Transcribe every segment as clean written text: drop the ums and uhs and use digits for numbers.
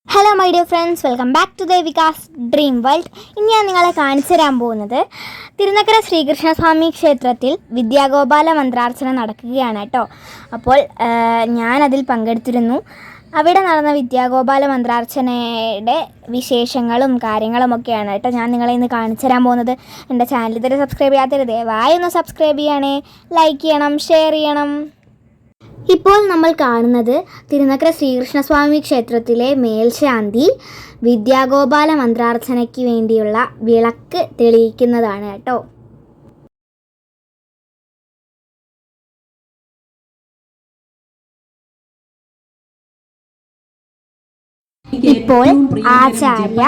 Hello my dear friends, welcome back to Devika's dream world. ഇനി ഞാൻ നിങ്ങളെ കാണിച്ചു തരാൻ പോകുന്നത് തിരുനക്കര ശ്രീകൃഷ്ണസ്വാമി ക്ഷേത്രത്തിൽ വിദ്യാഗോപാല മന്ത്രാർച്ചന നടക്കുകയാണ് കേട്ടോ. അപ്പോൾ ഞാനതിൽ പങ്കെടുത്തിരുന്നു. അവിടെ നടന്ന വിദ്യാഗോപാല മന്ത്രാർച്ചനയുടെ വിശേഷങ്ങളും കാര്യങ്ങളുമൊക്കെയാണ് കേട്ടോ ഞാൻ നിങ്ങളെ ഇന്ന് കാണിച്ചു തരാൻ പോകുന്നത്. എൻ്റെ ചാനൽ ഇതുവരെ സബ്സ്ക്രൈബ് ചെയ്യാത്തവർ ദയവായി ഒന്ന് സബ്സ്ക്രൈബ് ചെയ്യണേ, ലൈക്ക് ചെയ്യണം, ഷെയർ ചെയ്യണം. ഇപ്പോൾ നമ്മൾ കാണുന്നത് തിരുനക്കര ശ്രീകൃഷ്ണസ്വാമി ക്ഷേത്രത്തിലെ മേൽശാന്തി വിദ്യാഗോപാല മന്ത്രാർച്ചനയ്ക്ക് വേണ്ടിയുള്ള വിളക്ക് തെളിയിക്കുന്നതാണ് കേട്ടോ. ഇപ്പോൾ ആചാര്യ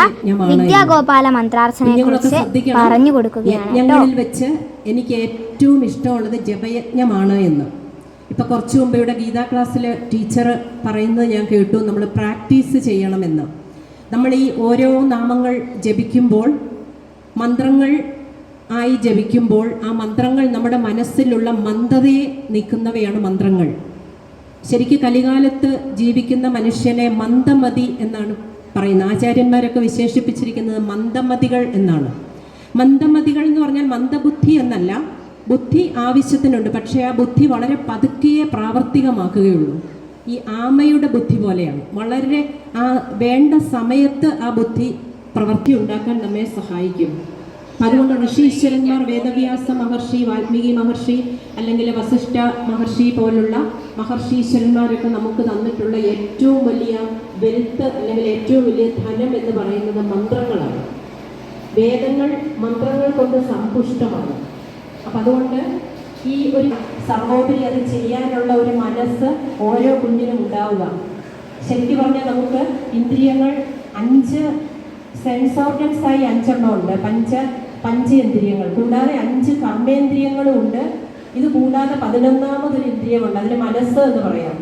വിദ്യാഗോപാല മന്ത്രാർച്ചനയെ കുറിച്ച് പറഞ്ഞു കൊടുക്കുകയാണ്. യജ്ഞങ്ങളിൽ വെച്ച് എനിക്ക് ഏറ്റവും ഇഷ്ടമുള്ളത് ജപയജ്ഞമാണ് എന്ന്. ഇപ്പോൾ കുറച്ച് മുമ്പ് ഇവിടെ ഗീതാ ക്ലാസ്സിൽ ടീച്ചർ പറയുന്നത് ഞാൻ കേട്ടു, നമ്മൾ പ്രാക്ടീസ് ചെയ്യണമെന്ന്. നമ്മൾ ഈ ഓരോ നാമങ്ങൾ ജപിക്കുമ്പോൾ, മന്ത്രങ്ങൾ ആയി ജപിക്കുമ്പോൾ, ആ മന്ത്രങ്ങൾ നമ്മുടെ മനസ്സിലുള്ള മന്ദതയെ നീക്കുന്നവയാണ് മന്ത്രങ്ങൾ. ശരിക്കും കലികാലത്ത് ജീവിക്കുന്ന മനുഷ്യനെ മന്ദമതി എന്നാണ് പറയുന്നത്. ആചാര്യന്മാരൊക്കെ വിശേഷിപ്പിച്ചിരിക്കുന്നത് മന്ദമതികൾ എന്നാണ്. മന്ദമതികൾ എന്ന് പറഞ്ഞാൽ മന്ദബുദ്ധി എന്നല്ല, ബുദ്ധി ആവശ്യത്തിനുണ്ട്, പക്ഷേ ആ ബുദ്ധി വളരെ പതുക്കെയേ പ്രാവർത്തികമാക്കുകയുള്ളൂ. ഈ ആമയുടെ ബുദ്ധി പോലെയാണ്, വളരെ വേണ്ട സമയത്ത് ആ ബുദ്ധി പ്രവൃത്തി ഉണ്ടാക്കാൻ നമ്മെ സഹായിക്കും. അതുകൊണ്ട് ഋഷീശ്വരന്മാർ, വേദവ്യാസ മഹർഷി, വാൽമീകി മഹർഷി, അല്ലെങ്കിൽ വസിഷ്ഠ മഹർഷി പോലുള്ള മഹർഷീശ്വരന്മാരൊക്കെ നമുക്ക് തന്നിട്ടുള്ള ഏറ്റവും വലിയ വെൽത്ത് അല്ലെങ്കിൽ ഏറ്റവും വലിയ ധനം എന്ന് പറയുന്നത് മന്ത്രങ്ങളാണ്. വേദങ്ങൾ മന്ത്രങ്ങൾ കൊണ്ട് സമ്പുഷ്ടമാണ്. അപ്പം അതുകൊണ്ട് ഈ ഒരു സർവോപരി അത് ചെയ്യാനുള്ള ഒരു മനസ്സ് ഓരോ കുഞ്ഞിനും ഉണ്ടാവുക. ശരിക്കും പറഞ്ഞാൽ നമുക്ക് ഇന്ദ്രിയങ്ങൾ 5 സെൻസ് ഓർഗൻസായി 5 ഉണ്ട്. പഞ്ചേന്ദ്രിയങ്ങൾ കൂടാതെ 5 കർമ്മേന്ദ്രിയങ്ങളും ഉണ്ട്. ഇത് കൂടാതെ 11ാമതൊരു ഇന്ദ്രിയമുണ്ട്, അതിന് മനസ്സ് എന്ന് പറയാം.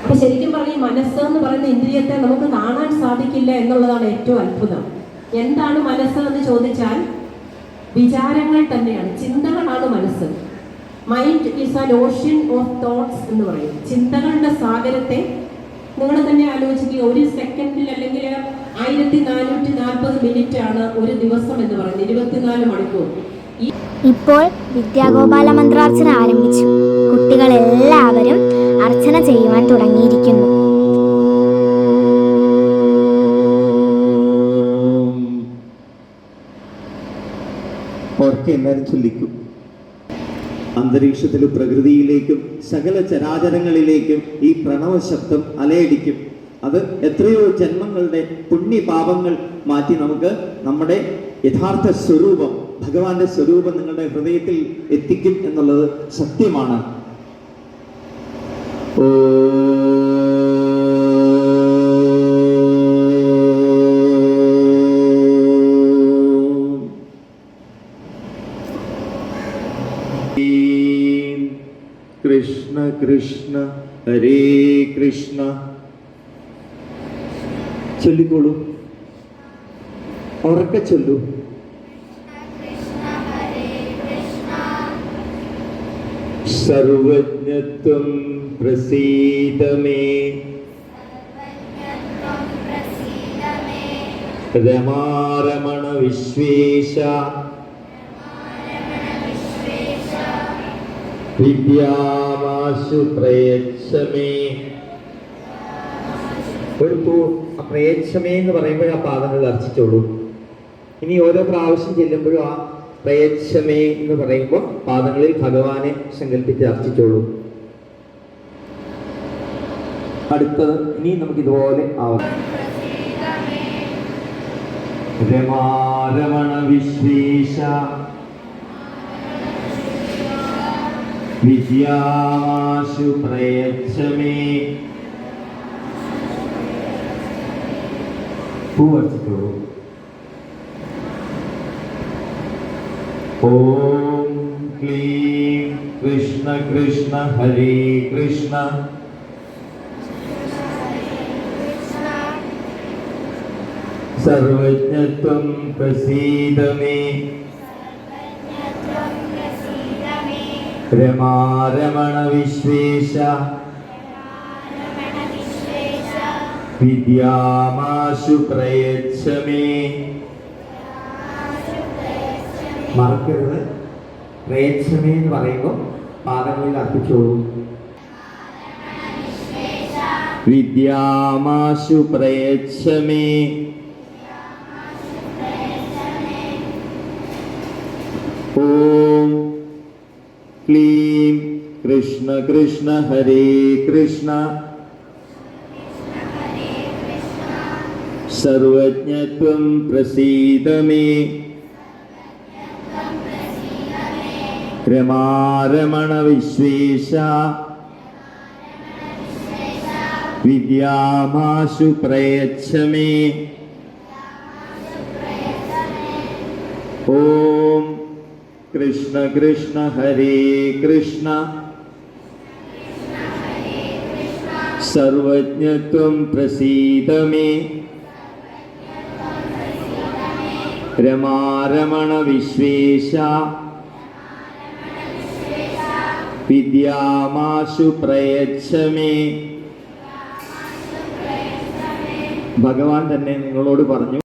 അപ്പൊ ശരിക്കും പറഞ്ഞ മനസ്സ് എന്ന് പറയുന്ന ഇന്ദ്രിയത്തെ നമുക്ക് കാണാൻ സാധിക്കില്ല എന്നുള്ളതാണ് ഏറ്റവും അത്ഭുതം. എന്താണ് മനസ്സ് എന്ന് ചോദിച്ചാൽ വിചാരങ്ങൾ തന്നെയാണ്, ചിന്തകളാണ് മനസ്സ്. Mind is an ocean of thoughts എന്ന് പറയും. ചിന്തകളുടെ സാഗരത്തെ നിങ്ങൾ തന്നെ ആലോചിക്കുക. ഒരു സെക്കൻഡിൽ അല്ലെങ്കിൽ 1440 മിനിറ്റ് ആണ് ഒരു ദിവസം എന്ന് പറയുന്നത്, 24 മണിക്കൂർ. ഇപ്പോൾ വിദ്യാഗോപാല മന്ത്രാർച്ചന ആരംഭിച്ചു. കുട്ടികളെല്ലാവരും അർച്ചന ചെയ്യുവാൻ തുടങ്ങിയിരിക്കുന്നു. ഓർക്കെ എല്ലാവരും ചൊല്ലിക്കും. അന്തരീക്ഷത്തിലും പ്രകൃതിയിലേക്കും സകല ചരാചരങ്ങളിലേക്കും ഈ പ്രണവ ശബ്ദം അലയടിക്കും. അത് എത്രയോ ജന്മങ്ങളുടെ പുണ്യപാപങ്ങൾ മാറ്റി നമുക്ക് നമ്മുടെ യഥാർത്ഥ സ്വരൂപം, ഭഗവാന്റെ സ്വരൂപം നിങ്ങളുടെ ഹൃദയത്തിൽ എത്തിക്കും എന്നുള്ളത് സത്യമാണ്. കൃഷ്ണ കൃഷ്ണ ഹരേ കൃഷ്ണ. ചൊല്ലിക്കോളൂ, ഉറക്കെ ചൊല്ലൂ. സർവജ്ഞത്വം പ്രസീദമേ, രമാരമണ വിശ്വേശ, വിദ്യാമാശു പ്രയച്ഛമേ. ഒരു പ്രയച്ഛമേ എന്ന് പറയുമ്പോൾ ആ പാദങ്ങൾ അർച്ചിച്ചോളൂ. ഇനി ഓരോ പ്രാവശ്യം ചെല്ലുമ്പോഴും ആ പ്രയച്ഛമേ എന്ന് പറയുമ്പോൾ പാദങ്ങളിൽ ഭഗവാനെ സങ്കല്പിച്ച് അർച്ചിച്ചോളൂ. അടുത്തത് ഇനി നമുക്കിതുപോലെ ആവാം. രമാരമണ വിശ്വേശ, വിദ്യാമാശു പ്രയച്ഛമേ. പൂവർച്ചിട്ടോളൂ. ഓം ക്ലീം കൃഷ്ണ കൃഷ്ണ ഹരേ കൃഷ്ണ. സർവജ്ഞത്വം പ്രസീദമേ, രമാരമണ വിശ്വേശ, വിദ്യാമാശു പ്രയച്ഛമേ. മറക്കരുത്, പ്രയച്ഛമേ എന്ന് പറയുമ്പോൾ പാദങ്ങളിൽ അർപ്പിച്ചോളൂ. വിദ്യാമാശു പ്രയച്ഛമേ. ഓം ക്ലീം കൃഷ്ണ കൃഷ്ണ ഹരേ കൃഷ്ണ. സർവജ്ഞത്വം പ്രസീദ മേ. രമാരമണ വിശ്വേശ. വിദ്യാമാശു പ്രയച്ഛമേ. ഓം കൃഷ്ണ കൃഷ്ണ ഹരേ കൃഷ്ണ. സർവജ്ഞത്വം പ്രസീദ മേ. രമാരമണ വിശ്വേശ. വിദ്യാമാശു പ്രയച്ഛമേ. ഭഗവാൻ തന്നെ നിങ്ങളോട് പറഞ്ഞു,